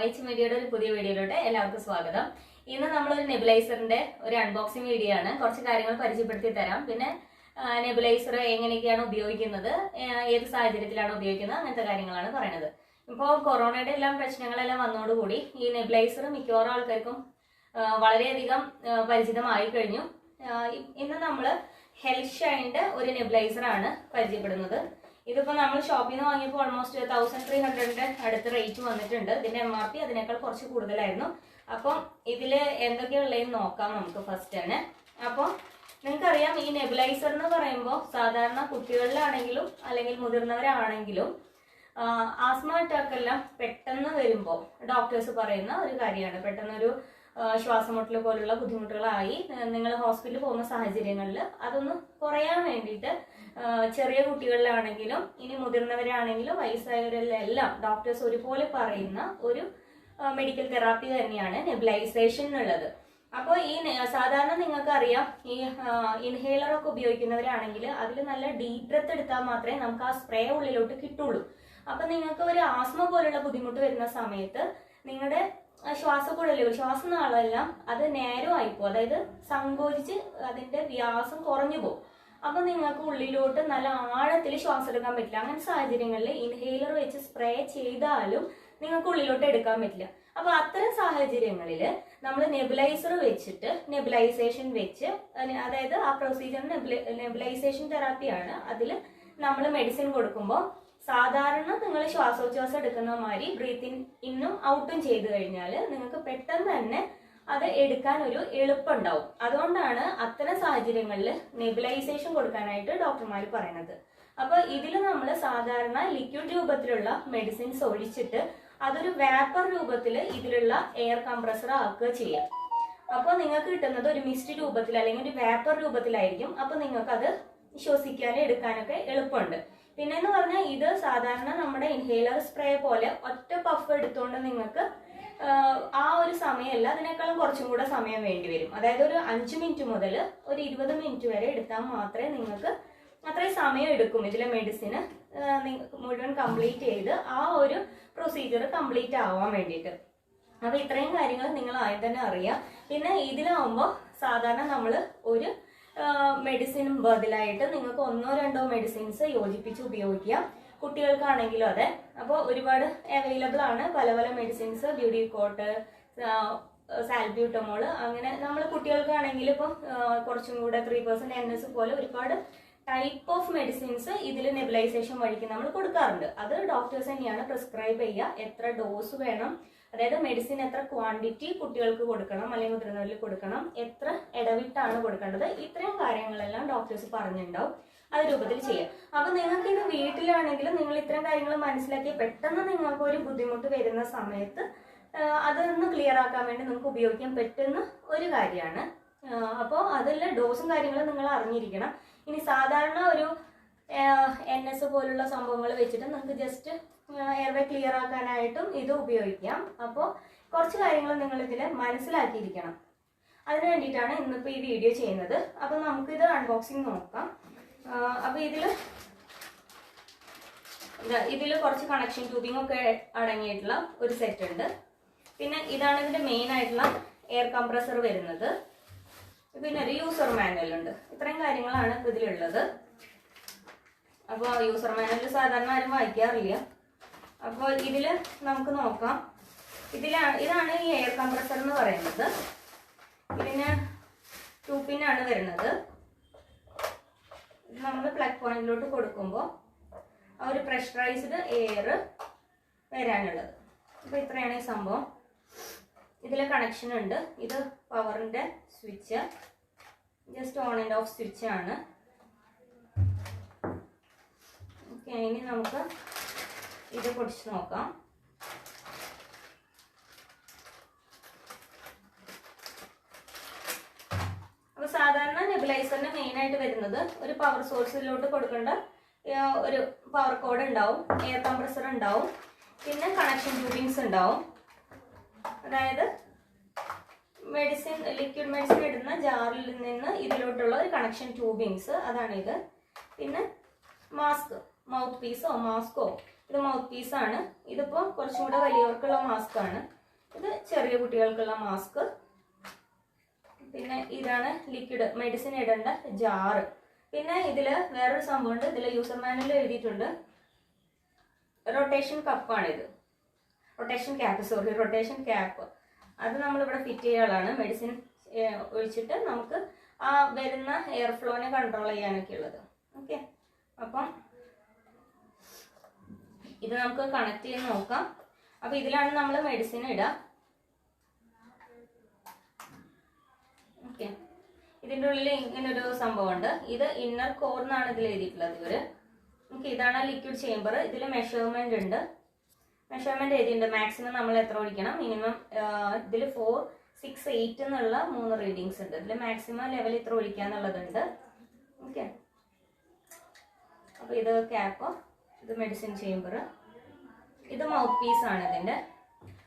മീഡിയയുടെ ഒരു പുതിയ വീഡിയോയിലോട്ട് എല്ലാവർക്കും സ്വാഗതം. ഇന്ന് നമ്മളൊരു നെബുലൈസറിന്റെ ഒരു അൺബോക്സിംഗ് വീഡിയോ ആണ്. കുറച്ച് കാര്യങ്ങൾ പരിചയപ്പെടുത്തി തരാം. പിന്നെ നെബുലൈസർ എങ്ങനെയൊക്കെയാണ് ഉപയോഗിക്കുന്നത്, ഏത് സാഹചര്യത്തിലാണ് ഉപയോഗിക്കുന്നത്, അങ്ങനത്തെ കാര്യങ്ങളാണ് പറയുന്നത്. ഇപ്പോൾ കൊറോണയുടെ എല്ലാം പ്രശ്നങ്ങളെല്ലാം വന്നതോടുകൂടി ഈ നെബുലൈസർ മിക്കവാറും ആൾക്കാർക്കും വളരെയധികം പരിചിതമായി കഴിഞ്ഞു. ഇന്ന് നമ്മൾ ഹെൽത്ത്ഷൈൻ്റെ ഒരു നെബുലൈസർ ആണ് പരിചയപ്പെടുന്നത്. ഇതിപ്പോൾ നമ്മൾ ഷോപ്പിൽ നിന്ന് വാങ്ങിയപ്പോൾ ഓൾമോസ്റ്റ് 1300 അടുത്ത് റേറ്റ് വന്നിട്ടുണ്ട്. ഇതിന്റെ MRP അതിനേക്കാൾ കുറച്ച് കൂടുതലായിരുന്നു. അപ്പം ഇതിൽ എന്തൊക്കെയുള്ളതെന്ന് നോക്കാം നമുക്ക് ഫസ്റ്റ് തന്നെ. അപ്പോൾ നിങ്ങൾക്കറിയാം, ഈ നെബുലൈസർ എന്ന് പറയുമ്പോൾ സാധാരണ കുട്ടികളിലാണെങ്കിലും അല്ലെങ്കിൽ മുതിർന്നവരാണെങ്കിലും ആസ്മ അറ്റാക്ക് എല്ലാം പെട്ടെന്ന് വരുമ്പോൾ ഡോക്ടേഴ്സ് പറയുന്ന ഒരു കാര്യമാണ്. പെട്ടെന്നൊരു ശ്വാസമുട്ടൽ പോലുള്ള ബുദ്ധിമുട്ടുകളായി നിങ്ങൾ ഹോസ്പിറ്റലിൽ പോകുന്ന സാഹചര്യങ്ങളിൽ അതൊന്ന് കുറയാൻ വേണ്ടിയിട്ട് ചെറിയ കുട്ടികളിലാണെങ്കിലും ഇനി മുതിർന്നവരാണെങ്കിലും വയസ്സായവരെല്ലാം ഡോക്ടേഴ്സ് ഒരുപോലെ പറയുന്ന ഒരു മെഡിക്കൽ തെറാപ്പി തന്നെയാണ് നെബുലൈസേഷൻ എന്നുള്ളത്. അപ്പോൾ ഈ സാധാരണ നിങ്ങൾക്കറിയാം, ഈ ഇൻഹേലറൊക്കെ ഉപയോഗിക്കുന്നവരാണെങ്കിൽ അതിൽ നല്ല ഡീപ് ബ്രെത്ത് എടുത്താൽ മാത്രമേ നമുക്ക് ആ സ്പ്രേ ഉള്ളിലോട്ട് കിട്ടുള്ളൂ. അപ്പം നിങ്ങൾക്ക് ഒരു ആസ്മ പോലുള്ള ബുദ്ധിമുട്ട് വരുന്ന സമയത്ത് നിങ്ങളുടെ ശ്വാസക്കുഴലുകൾ, ശ്വാസനാളെല്ലാം അത് നേരോ ആയിപ്പോ, അതായത് സങ്കോചിച്ച് അതിന്റെ വ്യാസം കുറഞ്ഞു പോകും. അപ്പൊ നിങ്ങൾക്ക് ഉള്ളിലോട്ട് നല്ല ആഴത്തിൽ ശ്വാസം എടുക്കാൻ പറ്റില്ല. അങ്ങനത്തെ സാഹചര്യങ്ങളിൽ ഇൻഹേലർ വെച്ച് സ്പ്രേ ചെയ്താലും നിങ്ങൾക്ക് ഉള്ളിലോട്ട് എടുക്കാൻ പറ്റില്ല. അപ്പൊ അത്തരം സാഹചര്യങ്ങളിൽ നമ്മൾ നെബുലൈസർ വെച്ചിട്ട് നെബുലൈസേഷൻ വെച്ച്, അതായത് ആ പ്രൊസീജിയർ നെബുലൈസേഷൻ തെറാപ്പിയാണ്. അതിൽ നമ്മൾ മെഡിസിൻ കൊടുക്കുമ്പോൾ സാധാരണ നിങ്ങൾ ശ്വാസോച്ഛ്വാസം എടുക്കുന്ന മാതിരി ബ്രീത്തിങ് ഇന്നും ഔട്ടും ചെയ്തു കഴിഞ്ഞാൽ നിങ്ങൾക്ക് പെട്ടെന്ന് തന്നെ അത് എടുക്കാൻ ഒരു എളുപ്പമുണ്ടാവും. അതുകൊണ്ടാണ് അത്തരം സാഹചര്യങ്ങളിൽ നെബുലൈസേഷൻ കൊടുക്കാനായിട്ട് ഡോക്ടർമാർ പറയുന്നത്. അപ്പൊ ഇതിൽ നമ്മൾ സാധാരണ ലിക്വിഡ് രൂപത്തിലുള്ള മെഡിസിൻസ് ഒഴിച്ചിട്ട് അതൊരു വേപ്പർ രൂപത്തിൽ ഇതിലുള്ള എയർ കംപ്രസർ ആക്കുക ചെയ്യാം. അപ്പോൾ നിങ്ങൾക്ക് കിട്ടുന്നത് ഒരു മിസ്റ്റ് രൂപത്തിൽ അല്ലെങ്കിൽ ഒരു വേപ്പർ രൂപത്തിലായിരിക്കും. അപ്പൊ നിങ്ങൾക്ക് അത് ശ്വസിക്കാനും എടുക്കാനൊക്കെ എളുപ്പമുണ്ട്. പിന്നെ എന്ന് പറഞ്ഞാൽ ഇത് സാധാരണ നമ്മുടെ ഇൻഹേലർ സ്പ്രേ പോലെ ഒറ്റ പഫ് എടുത്തുകൊണ്ട് നിങ്ങൾക്ക് ആ ഒരു സമയമല്ല, അതിനേക്കാളും കുറച്ചും കൂടെ സമയം വേണ്ടി വരും. അതായത് ഒരു 5 മിനിറ്റ് മുതൽ ഒരു 20 മിനിറ്റ് വരെ എടുത്താൽ മാത്രമേ നിങ്ങൾക്ക് അത്രയും സമയം എടുക്കും ഇതിലെ മെഡിസിന് മുഴുവൻ കംപ്ലീറ്റ് ചെയ്ത് ആ ഒരു പ്രൊസീജിയർ കംപ്ലീറ്റ് ആവാൻ വേണ്ടിയിട്ട്. അപ്പോൾ ഇത്രയും കാര്യങ്ങൾ നിങ്ങൾ ആദ്യം തന്നെ അറിയാം. പിന്നെ ഇതിലാവുമ്പോൾ സാധാരണ നമ്മൾ ഒരു മെഡിസിനും ബദലായിട്ട് നിങ്ങൾക്ക് 1-2 മെഡിസിൻസ് യോജിപ്പിച്ച് ഉപയോഗിക്കാം. കുട്ടികൾക്കാണെങ്കിലും അതെ. അപ്പോൾ ഒരുപാട് അവൈലബിൾ ആണ് പല പല മെഡിസിൻസ്, ബ്യൂഡിക്കോട്ട്, സാൽബ്യൂട്ടമോൾ, അങ്ങനെ നമ്മൾ കുട്ടികൾക്കാണെങ്കിൽ ഇപ്പം കുറച്ചും കൂടെ 3% NS പോലെ ഒരുപാട് ടൈപ്പ് ഓഫ് മെഡിസിൻസ് ഇതിൽ നെബുലൈസേഷൻ വഴിക്ക് നമ്മൾ കൊടുക്കാറുണ്ട്. അത് ഡോക്ടേഴ്സ് തന്നെയാണ് പ്രിസ്ക്രൈബ് ചെയ്യുക. എത്ര ഡോസ് വേണം, അതായത് മെഡിസിൻ എത്ര ക്വാണ്ടിറ്റി കുട്ടികൾക്ക് കൊടുക്കണം അല്ലെങ്കിൽ മുതിർന്നവരിൽ കൊടുക്കണം, എത്ര ഇടവിട്ടാണ് കൊടുക്കേണ്ടത്, ഇത്രയും കാര്യങ്ങളെല്ലാം ഡോക്ടേഴ്സ് പറഞ്ഞിട്ടുണ്ടാവും. അത് രൂപത്തിൽ ചെയ്യാം. അപ്പൊ നിങ്ങൾക്ക് ഇത് വീട്ടിലാണെങ്കിലും നിങ്ങൾ ഇത്തരം കാര്യങ്ങൾ മനസ്സിലാക്കി പെട്ടെന്ന് നിങ്ങൾക്ക് ഒരു ബുദ്ധിമുട്ട് വരുന്ന സമയത്ത് അതൊന്ന് ക്ലിയർ ആക്കാൻ വേണ്ടി നിങ്ങൾക്ക് ഉപയോഗിക്കാൻ പറ്റുന്ന ഒരു കാര്യമാണ്. അപ്പോൾ അതിലെ ഡോസും കാര്യങ്ങളും നിങ്ങൾ അറിഞ്ഞിരിക്കണം. ഇനി സാധാരണ ഒരു NS പോലുള്ള സംഭവങ്ങൾ വെച്ചിട്ട് നിങ്ങൾക്ക് ജസ്റ്റ് എയർവേ ക്ലിയർ ആക്കാനായിട്ടും ഇത് ഉപയോഗിക്കാം. അപ്പോൾ കുറച്ച് കാര്യങ്ങൾ നിങ്ങൾ ഇതിൽ മനസ്സിലാക്കിയിരിക്കണം. അതിന് വേണ്ടിയിട്ടാണ് ഇന്നിപ്പോൾ ഈ വീഡിയോ ചെയ്യുന്നത്. അപ്പോൾ നമുക്കിത് അൺബോക്സിങ് നോക്കാം. അപ്പോൾ ഇതിൽ കുറച്ച് കണക്ഷൻ ട്യൂബിംഗ് ഒക്കെ അടങ്ങിയിട്ടുള്ള ഒരു സെറ്റ് ഉണ്ട്. പിന്നെ ഇതാണ് ഇതിന്റെ മെയിൻ ആയിട്ടുള്ള എയർ കംപ്രസർ വരുന്നത്. പിന്നെ ഒരു യൂസർ മാനുവൽ ഉണ്ട്. ഇത്രയും കാര്യങ്ങളാണ് ഇതിലുള്ളത്. അപ്പോൾ യൂസർ മാനുവൽ സാധാരണ ആരും വായിക്കാറില്ല. അപ്പോൾ ഇതിൽ നമുക്ക് നോക്കാം. ഇതാണ് ഈ എയർ കംപ്രസർ എന്ന് പറയുന്നത്. ഇതിന് 2 പിന്നാണ് വരുന്നത്. ഇത് നമ്മൾ പ്ലഗ് പോയിന്റിലോട്ട് കൊടുക്കുമ്പോൾ ആ ഒരു പ്രഷറൈസ്ഡ് എയർ വരാനുള്ളത്. അപ്പോൾ ഇത്രയാണ് ഈ സംഭവം. ഇതിൽ കണക്ഷൻ ഉണ്ട്. ഇത് പവറിൻ്റെ switch, just on and off switch ആണ്. ഓക്കെ, ഇനി നമുക്ക് ഇത് പൊടിച്ച് നോക്കാം. അപ്പോൾ സാധാരണ നെബുലൈസറിന് മെയിൻ ആയിട്ട് വരുന്നത് ഒരു പവർ സോഴ്സിലോട്ട് കൊടുക്കേണ്ട ഒരു പവർ കോഡ് ഉണ്ടാവും, എയർ കംപ്രസർ ഉണ്ടാവും, പിന്നെ കണക്ഷൻ ട്യൂബിങ്സ് ഉണ്ടാവും. അതായത് മെഡിസിൻ, ലിക്വിഡ് മെഡിസിൻ ഇടുന്ന ജാറിൽ നിന്ന് ഇതിലോട്ടുള്ള ഒരു കണക്ഷൻ ട്യൂബിങ്സ്, അതാണ് ഇത്. പിന്നെ മാസ്ക്, മൗത്ത് പീസോ മാസ്കോ ഇത് മൗത്ത് പീസാണ്. ഇതിപ്പോൾ കുറച്ചും കൂടെ വലിയവർക്കുള്ള മാസ്ക് ആണ്. ഇത് ചെറിയ കുട്ടികൾക്കുള്ള മാസ്ക്. പിന്നെ ഇതാണ് ലിക്വിഡ് മെഡിസിൻ ഇടേണ്ട ജാറ്. പിന്നെ ഇതിൽ വേറൊരു സംഭവമുണ്ട്. ഇതിൽ യൂസർ മാനുവൽ എഴുതിയിട്ടുണ്ട്. റൊട്ടേഷൻ കപ്പാണിത്, റൊട്ടേഷൻ ക്യാപ്പ്. അത് നമ്മളിവിടെ ഫിറ്റ് ചെയ്യാനുള്ളതാണ്. മെഡിസിൻ ഒഴിച്ചിട്ട് നമുക്ക് ആ വരുന്ന എയർ ഫ്ലോനെ കൺട്രോൾ ചെയ്യാനൊക്കെ ഉള്ളത്. ഓക്കെ, അപ്പം ഇത് നമുക്ക് കണക്ട് ചെയ്ത് നോക്കാം. അപ്പം ഇതിലാണ് നമ്മൾ മെഡിസിൻ ഇടുക. ഓക്കെ, ഇതിൻ്റെ ഉള്ളിൽ ഇങ്ങനൊരു സംഭവമുണ്ട്. ഇത് ഇന്നർ കോർ എന്നാണ് ഇതിൽ എഴുതിയിട്ടുള്ളത് ഇവർ. ഓക്കെ, ഇതാണ് ലിക്വിഡ് ചേമ്പർ. ഇതിൽ മെഷർമെന്റ് ഉണ്ട്. മെഷർമെന്റ് എഴുതിയിട്ടുണ്ട്. മാക്സിമം നമ്മൾ എത്ര ഒഴിക്കണം, മിനിമം ഇതിൽ 4, 6, 8 എന്നുള്ള 3 റീഡിങ്സ് ഉണ്ട്. ഇതിൽ മാക്സിമം ലെവൽ ഇത്ര ഒഴിക്കാന്നുള്ളതുണ്ട്. ഓക്കെ, അപ്പോൾ ഇത് ക്യാപ്പ്, ഇത് മെഡിസിൻ ചേമ്പർ, ഇത് മൗത്ത് പീസ് ആണ് ഇതിൻ്റെ.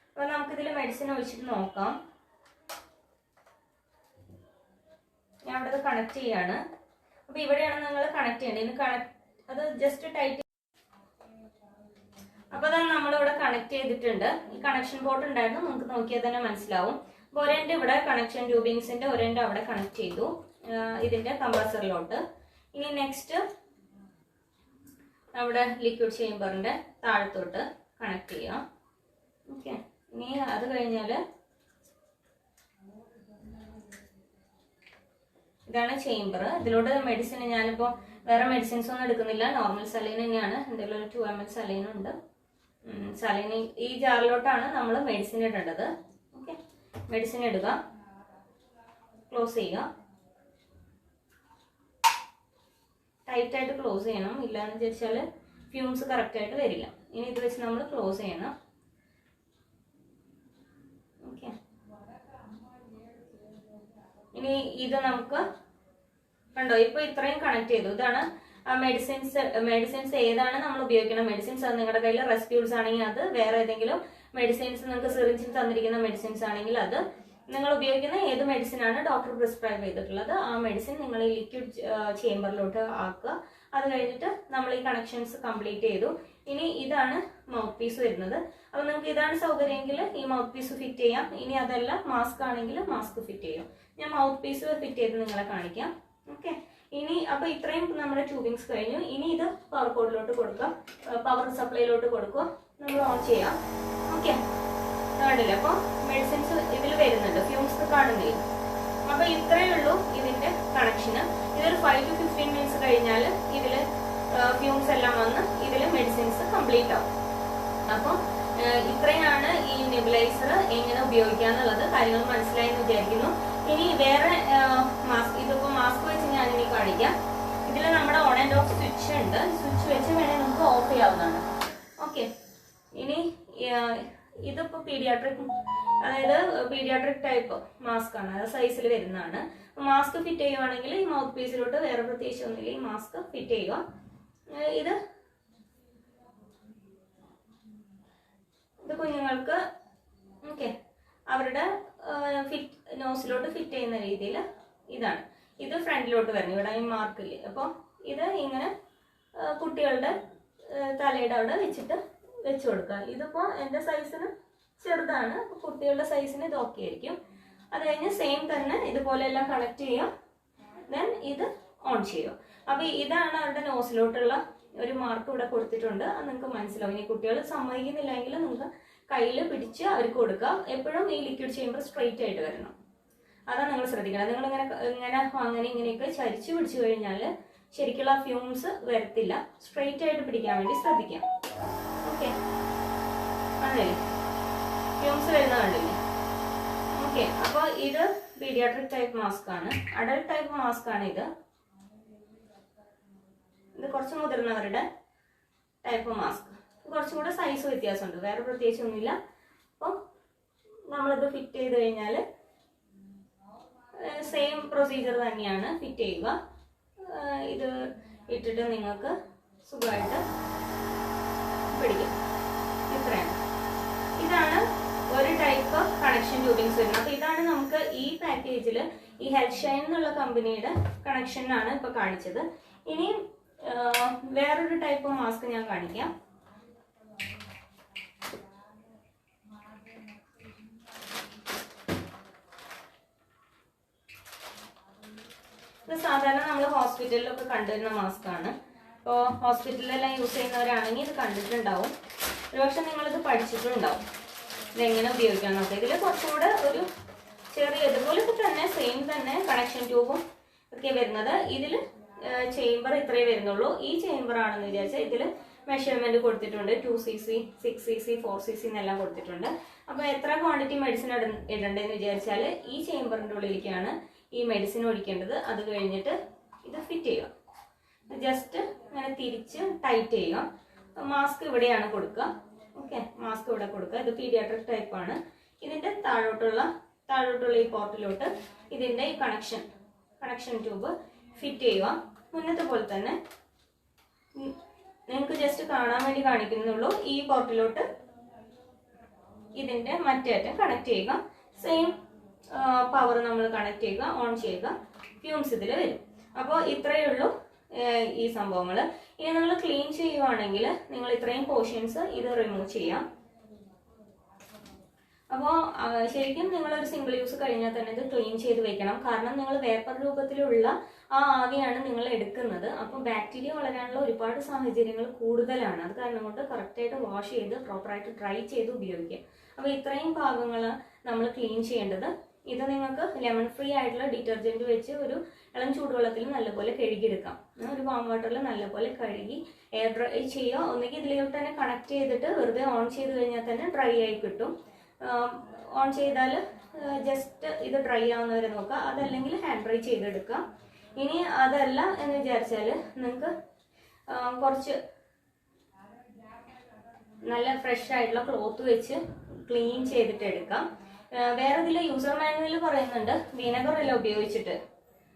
അപ്പോൾ നമുക്കിതിൽ മെഡിസിൻ ഒഴിച്ചിട്ട് നോക്കാം. ഞാൻ ഇവിടെ കണക്ട് ചെയ്യാണ്. അപ്പോൾ ഇവിടെയാണ് നിങ്ങൾ കണക്ട് ചെയ്യേണ്ടത്. ഇത് അത് ജസ്റ്റ് ടൈറ്റ്. അപ്പോൾ അതാണ് നമ്മളിവിടെ കണക്ട് ചെയ്തിട്ടുണ്ട്. ഈ കണക്ഷൻ പോർട്ട് ഉണ്ടായിരുന്നു, നമുക്ക് നോക്കിയാൽ തന്നെ മനസ്സിലാവും. അപ്പോൾ ഒരെൻ്റെ ഇവിടെ കണക്ഷൻ ട്യൂബിങ്സിന്റെ ഒരെൻ്റെ അവിടെ കണക്ട് ചെയ്തു ഇതിന്റെ കമ്പ്രസറിലോട്ട്. ഇനി നെക്സ്റ്റ് അവിടെ ലിക്വിഡ് ചേമ്പറിന്റെ താഴത്തോട്ട് കണക്ട് ചെയ്യാം. ഓക്കെ, ഇനി അത് കഴിഞ്ഞാൽ ഇതാണ് ചേമ്പർ. ഇതിലോട്ട് മെഡിസിൻ ഞാനിപ്പോൾ വേറെ മെഡിസിൻസ് ഒന്നും എടുക്കുന്നില്ല, നോർമൽ സലൈൻ തന്നെയാണ്. എന്തെങ്കിലും ഒരു 2 ml സലൈൻ ഉണ്ട്. സലൈൻ ഈ ജാറിലോട്ടാണ് നമ്മൾ മെഡിസിൻ ഇടേണ്ടത്. ഓക്കെ, മെഡിസിൻ ഇടുക, ക്ലോസ് ചെയ്യുക. ടൈറ്റായിട്ട് ക്ലോസ് ചെയ്യണം, ഇല്ലാന്ന് വെച്ചാൽ ഫ്യൂംസ് കറക്റ്റായിട്ട് വരില്ല. ഇനി ഇത് വെച്ച് നമ്മൾ ക്ലോസ് ചെയ്യണം. ഓക്കെ, ഇനി ഇത് നമുക്ക് കണ്ടോ, ഇപ്പൊ ഇത്രയും കണക്ട് ചെയ്തു. ഇതാണ് മെഡിസിൻസ് ഏതാണ് നമ്മൾ ഉപയോഗിക്കണം. മെഡിസിൻസ് നിങ്ങളുടെ കയ്യിൽ റെസ്പ്യൂൾസ് ആണെങ്കിൽ അത്, വേറെ ഏതെങ്കിലും മെഡിസിൻസ് നിങ്ങൾക്ക് സിറിഞ്ചിൽ തന്നിരിക്കുന്ന മെഡിസിൻസ് ആണെങ്കിൽ അത്, നിങ്ങൾ ഉപയോഗിക്കുന്ന ഏത് മെഡിസിൻ ആണ് ഡോക്ടർ പ്രിസ്ക്രൈബ് ചെയ്തിട്ടുള്ളത് ആ മെഡിസിൻ നിങ്ങൾ ഈ ലിക്വിഡ് ചേമ്പറിലോട്ട് ആക്കുക. അത് കഴിഞ്ഞിട്ട് നമ്മൾ ഈ കണക്ഷൻസ് കംപ്ലീറ്റ് ചെയ്തു. ഇനി ഇതാണ് മൗത്ത് പീസ് വരുന്നത്. അപ്പൊ നിങ്ങൾക്ക് ഇതാണ് സൗകര്യമെങ്കിൽ ഈ മൗത്ത് പീസ് ഫിറ്റ് ചെയ്യാം. ഇനി അതല്ല മാസ്ക് ആണെങ്കിൽ മാസ്ക് ഫിറ്റ് ചെയ്യും. ഞാൻ മൗത്ത് പീസ് ഫിറ്റ് ചെയ്ത് നിങ്ങളെ കാണിക്കാം. ഓക്കെ, ഇനി അപ്പൊ ഇത്രയും നമ്മുടെ ട്യൂബിങ്സ് കഴിഞ്ഞു. ഇനി ഇത് പവർ കോഡിലോട്ട് കൊടുക്കാം, പവർ സപ്ലൈയിലോട്ട് കൊടുക്കുക, നമ്മൾ ഓൺ ചെയ്യാം. ഓക്കെ, കാണില്ല. അപ്പൊ മെഡിസിൻസ് ഇതിൽ വരുന്നുണ്ട്, ഫ്യൂംസ് കാണുന്നില്ല. അപ്പൊ ഇത്രയേ ഉള്ളൂ ഇതിന്റെ കണക്ഷന്. ഇതൊരു 5 to 15 മിനിറ്റ്സ് കഴിഞ്ഞാൽ ഇതില് ഫ്യൂംസ് എല്ലാം വന്ന് ഇതില് മെഡിസിൻസ് കംപ്ലീറ്റ് ആവും. അപ്പം ഇത്രയാണ് ഈ നെബുലൈസർ എങ്ങനെ ഉപയോഗിക്കാന്നുള്ളത്. കാര്യങ്ങൾ മനസ്സിലായി എന്ന് വിചാരിക്കുന്നു. ഇനി വേറെ മാസ്ക്, ഇതിപ്പോ മാസ്ക് വെച്ച് ഞാൻ ഇനി കാണിക്കാം. ഇതിൽ നമ്മുടെ ഓൺ ആൻഡ് ഓഫ് സ്വിച്ച് ഉണ്ട്. സ്വിച്ച് വെച്ച് വേണേൽ നമുക്ക് ഓഫ് ചെയ്യാവുന്നതാണ്. ഓക്കെ, ഇനി ഇതിപ്പോ പീഡിയാട്രിക്, അതായത് പീഡിയാട്രിക് ടൈപ്പ് മാസ്ക് ആണ്, അത് സൈസിൽ വരുന്നതാണ്. മാസ്ക് ഫിറ്റ് ചെയ്യുവാണെങ്കിൽ ഈ മൗത്ത് പീസിലോട്ട് വേറെ പ്രത്യേകിച്ച് ഒന്നുമില്ല, ഈ മാസ്ക് ഫിറ്റ് ചെയ്യുക. ഇത് കുഞ്ഞുങ്ങൾക്ക് ഓക്കെ അവരുടെ നോസിലോട്ട് ഫിറ്റ് ചെയ്യുന്ന രീതിയിൽ ഇതാണ്. ഇത് ഫ്രണ്ടിലോട്ട് വരണം, ഇവിടെ ഈ മാർക്കില്ലേ. അപ്പോൾ ഇത് ഇങ്ങനെ കുട്ടികളുടെ തലയുടെ അവിടെ വെച്ചിട്ട് വെച്ച് കൊടുക്കുക. ഇതിപ്പോൾ എൻ്റെ സൈസിന് ചെറുതാണ്, അപ്പോൾ കുട്ടികളുടെ സൈസിന് ഇത് ഓക്കെ ആയിരിക്കും. അത് കഴിഞ്ഞ് സെയിം തന്നെ ഇതുപോലെ എല്ലാം കണക്ട് ചെയ്യാം. ദെൻ ഇത് ഓൺ ചെയ്യുക. അപ്പോൾ ഇതാണ് അവരുടെ നോസിലോട്ടുള്ള ഒരു മാർക്ക് ഇവിടെ കൊടുത്തിട്ടുണ്ട്. അത് നിങ്ങൾക്ക് മനസ്സിലാവും. ഇനി കുട്ടികൾ സമ്മതിക്കുന്നില്ലെങ്കിൽ നിങ്ങൾക്ക് കയ്യിൽ പിടിച്ച് അവർക്ക് കൊടുക്കാം. എപ്പോഴും ഈ ലിക്വിഡ് ചേമ്പർ സ്ട്രെയിറ്റ് ആയിട്ട് വരണം, അതാണ് നിങ്ങൾ ശ്രദ്ധിക്കണം. നിങ്ങൾ അങ്ങനെ ഇങ്ങനെയൊക്കെ ചരിച്ചു പിടിച്ചു കഴിഞ്ഞാൽ ശരിക്കുള്ള ഫ്യൂംസ് വരത്തില്ല. സ്ട്രെയിറ്റ് ആയിട്ട് പിടിക്കാൻ വേണ്ടി ശ്രദ്ധിക്കാം. ഓക്കെ, ആണല്ലേ, ഫ്യൂംസ് വരുന്ന കണ്ടില്ലേ. ഓക്കെ, അപ്പോൾ ഇത് പീഡിയാട്രിക് ടൈപ്പ് മാസ്ക് ആണ്. അഡൽട്ട് ടൈപ്പ് മാസ്ക് ആണ് ഇത്. ഇത് കുറച്ച് മുതിർന്നവരുടെ ടൈപ്പ് മാസ്ക്. കുറച്ചും കൂടെ സൈസ് വ്യത്യാസമുണ്ട്, വേറെ പ്രത്യേകിച്ച് ഒന്നുമില്ല. അപ്പം നമ്മളിത് ഫിറ്റ് ചെയ്ത് കഴിഞ്ഞാൽ സെയിം പ്രൊസീജിയർ തന്നെയാണ് ഫിറ്റ് ചെയ്യുക. ഇത് ഇട്ടിട്ട് നിങ്ങൾക്ക് സുഖമായിട്ട് പിടിക്കും. ഇത്രയാണ്. ഇതാണ് ഒരു ടൈപ്പ് കണക്ഷൻ ട്യൂബിങ്സ് വരുന്നത്. അപ്പോൾ ഇതാണ് നമുക്ക് ഈ പാക്കേജിൽ ഈ ഹെൽത്ത്ഷൈൻ എന്നുള്ള കമ്പനിയുടെ കണക്ഷനാണ് ഇപ്പോൾ കാണിച്ചത്. ഇനി വേറൊരു ടൈപ്പ് മാസ്ക് ഞാൻ കാണിക്കാം. ഇത് സാധാരണ നമ്മൾ ഹോസ്പിറ്റലിലൊക്കെ കണ്ടുവരുന്ന മാസ്ക് ആണ്. ഇപ്പോൾ ഹോസ്പിറ്റലിലെല്ലാം യൂസ് ചെയ്യുന്നവരാണെങ്കിൽ ഇത് കണ്ടിട്ടുണ്ടാവും. ഒരുപക്ഷെ നിങ്ങളിത് പഠിച്ചിട്ടുണ്ടാവും ഇതെങ്ങനെ ഉപയോഗിക്കാൻ നോക്കാം. ഇതിൽ കുറച്ചുകൂടെ ഒരു ചെറിയ ഇതുപോലൊക്കെ തന്നെ സെയിം തന്നെ കണക്ഷൻ ട്യൂബും ഒക്കെ വരുന്നത്. ഇതിൽ ചേംബർ ഇത്രയേ വരുന്നുള്ളൂ. ഈ ചേംബർ ആണെന്ന് വിചാരിച്ചാൽ ഇതിൽ മെഷർമെന്റ് കൊടുത്തിട്ടുണ്ട്. 2cc 6cc 4cc എന്നെല്ലാം കൊടുത്തിട്ടുണ്ട്. അപ്പോൾ എത്ര ക്വാണ്ടിറ്റി മെഡിസിൻ ഇടണ്ടെന്ന് വിചാരിച്ചാൽ ഈ ചേംബറിൻ്റെ ഉള്ളിലേക്കാണ് ഈ മെഡിസിൻ ഒഴിക്കേണ്ടത്. അത് കഴിഞ്ഞിട്ട് ഇത് ഫിറ്റ് ചെയ്യുക. ജസ്റ്റ് ഇങ്ങനെ തിരിച്ച് ടൈറ്റ് ചെയ്യുക. മാസ്ക് ഇവിടെയാണ് കൊടുക്കുക. ഓക്കെ, മാസ്ക് ഇവിടെ കൊടുക്കുക. ഇത് പീഡിയാട്രിക് ടൈപ്പ് ആണ്. ഇതിൻ്റെ താഴോട്ടുള്ള ഈ പോർട്ടിലോട്ട് ഇതിൻ്റെ ഈ കണക്ഷൻ ട്യൂബ് ഫിറ്റ് ചെയ്യുക. മുന്നത്തെ പോലെ തന്നെ നിങ്ങൾക്ക് ജസ്റ്റ് കാണാൻ വേണ്ടി കാണിക്കുന്നുള്ളൂ. ഈ പോർട്ടിലോട്ട് ഇതിൻ്റെ മറ്റേ അറ്റം കണക്ട് ചെയ്യുക. സെയിം പവർ നമ്മൾ കണക്ട് ചെയ്യുക, ഓൺ ചെയ്യുക. ഫ്യൂംസ് ഇതിൽ വരും. അപ്പോൾ ഇത്രയേ ഉള്ളൂ ഈ സംഭവങ്ങൾ. ഇനി നിങ്ങൾ ക്ലീൻ ചെയ്യുവാണെങ്കിൽ നിങ്ങൾ ഇത്രയും പോർഷൻസ് ഇത് റിമൂവ് ചെയ്യാം. അപ്പോൾ ശരിക്കും നിങ്ങളൊരു സിംഗിൾ യൂസ് കഴിഞ്ഞാൽ തന്നെ ഇത് ക്ലീൻ ചെയ്ത് വെക്കണം. കാരണം നിങ്ങൾ വേപ്പർ രൂപത്തിലുള്ള ആ ആവിയാണ് നിങ്ങൾ എടുക്കുന്നത്. അപ്പോൾ ബാക്ടീരിയ വളരാനുള്ള ഒരുപാട് സാഹചര്യങ്ങൾ കൂടുതലാണ്. അത് കാരണം കൊണ്ട് കറക്റ്റായിട്ട് വാഷ് ചെയ്ത് പ്രോപ്പറായിട്ട് ഡ്രൈ ചെയ്ത് ഉപയോഗിക്കുക. അപ്പോൾ ഇത്രയും ഭാഗങ്ങൾ നമ്മൾ ക്ലീൻ ചെയ്യേണ്ടത്. ഇത് നിങ്ങൾക്ക് ലെമൺ ഫ്രീ ആയിട്ടുള്ള ഡിറ്റർജൻറ്റ് വെച്ച് ഒരു ഇളം ചൂടുവെള്ളത്തിൽ നല്ലപോലെ കഴുകിയെടുക്കാം. ഒരു വാം വാട്ടറിൽ നല്ലപോലെ കഴുകി എയർ ഡ്രൈ ചെയ്യുക. ഒന്നുകിൽ ഇതിലോട്ട് തന്നെ കണക്ട് ചെയ്തിട്ട് വെറുതെ ഓൺ ചെയ്ത് കഴിഞ്ഞാൽ തന്നെ ഡ്രൈ ആയി കിട്ടും. ഓൺ ചെയ്താൽ ജസ്റ്റ് ഇത് ഡ്രൈ ആവുന്നവരെ നോക്കുക. അതല്ലെങ്കിൽ ഹാൻഡ് ഡ്രൈ ചെയ്തെടുക്കുക. ഇനി അതല്ല എന്ന് വിചാരിച്ചാൽ നിങ്ങൾക്ക് കുറച്ച് നല്ല ഫ്രഷ് ആയിട്ടുള്ള ക്ലോത്ത് വെച്ച് ക്ലീൻ ചെയ്തിട്ട് എടുക്കാം. വേറെ ഇതിൽ യൂസർ മാനുവൽ പറയുന്നുണ്ട് വിനെഗർ എല്ലാം ഉപയോഗിച്ചിട്ട്,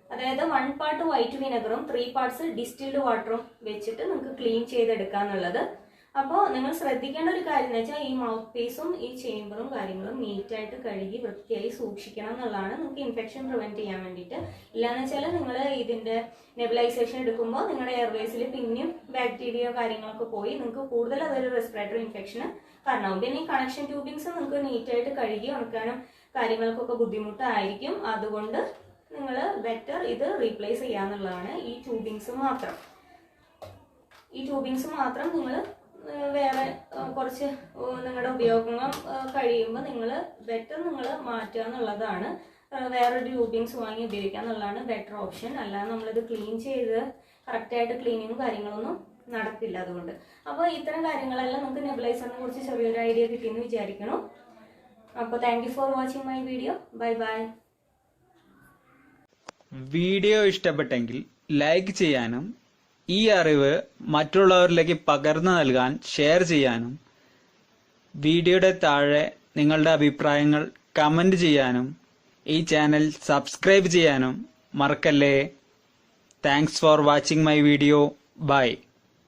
അതായത് 1 പാർട്ട് വൈറ്റ് വിനെഗറും 3 പാർട്സ് ഡിസ്റ്റിൽഡ് വാട്ടറും വെച്ചിട്ട് നിങ്ങൾക്ക് ക്ലീൻ ചെയ്തെടുക്കാന്നുള്ളത്. അപ്പോൾ നിങ്ങൾ ശ്രദ്ധിക്കേണ്ട ഒരു കാര്യം എന്ന് വെച്ചാൽ ഈ മൗത്ത് പീസും ഈ ചേംബറും കാര്യങ്ങളും നീറ്റായിട്ട് കഴുകി വൃത്തിയായി സൂക്ഷിക്കണം എന്നുള്ളതാണ്. നിങ്ങൾക്ക് ഇൻഫെക്ഷൻ പ്രിവെന്റ് ചെയ്യാൻ വേണ്ടിയിട്ട്. ഇല്ലാന്ന് വെച്ചാൽ നിങ്ങൾ ഇതിന്റെ നെബുലൈസേഷൻ എടുക്കുമ്പോൾ നിങ്ങളുടെ എയർവേസിൽ പിന്നെയും ബാക്ടീരിയ കാര്യങ്ങളൊക്കെ പോയി നിങ്ങൾക്ക് കൂടുതൽ അതൊരു റെസ്പിറേറ്ററി ഇൻഫെക്ഷന് കാരണമാവും. പിന്നെ ഈ കണക്ഷൻ ട്യൂബിങ്സ് നിങ്ങൾക്ക് നീറ്റായിട്ട് കഴുകി ഉണക്കാനും കാര്യങ്ങൾക്കൊക്കെ ബുദ്ധിമുട്ടായിരിക്കും. അതുകൊണ്ട് നിങ്ങൾ ബെറ്റർ ഇത് റീപ്ലേസ് ചെയ്യാന്നുള്ളതാണ്. ഈ ട്യൂബിങ്സ് മാത്രം നിങ്ങൾ വേറെ കുറച്ച് നിങ്ങളുടെ ഉപയോഗങ്ങൾ കഴിയുമ്പോൾ നിങ്ങൾ ബെറ്റർ നിങ്ങൾ മാറ്റുക എന്നുള്ളതാണ്. വേറെ ട്യൂബിങ്സ് വാങ്ങി ഉപയോഗിക്കുക എന്നുള്ളതാണ് ബെറ്റർ ഓപ്ഷൻ. അല്ലാതെ നമ്മളിത് ക്ലീൻ ചെയ്ത് കറക്റ്റായിട്ട് ക്ലീനിങ്ങും കാര്യങ്ങളൊന്നും നടക്കില്ല. അതുകൊണ്ട് അപ്പോൾ ഇത്തരം കാര്യങ്ങളെല്ലാം നമുക്ക് നെബുലൈസറിനെ കുറിച്ച് ചെറിയൊരു ഐഡിയ കിട്ടിയെന്ന് വിചാരിക്കണം. അപ്പോൾ thank you for watching my video. Bye bye. Video ഇഷ്ടപ്പെട്ടെങ്കിൽ ലൈക്ക് ചെയ്യാനും ഈ അറിവ് മറ്റുള്ളവരിലേക്ക് പകർന്നു നൽകാൻ ഷെയർ ചെയ്യാനും വീഡിയോയുടെ താഴെ നിങ്ങളുടെ അഭിപ്രായങ്ങൾ കമന്റ് ചെയ്യാനും ഈ ചാനൽ സബ്സ്ക്രൈബ് ചെയ്യാനും മറക്കല്ലേ. Thanks for watching my video. By.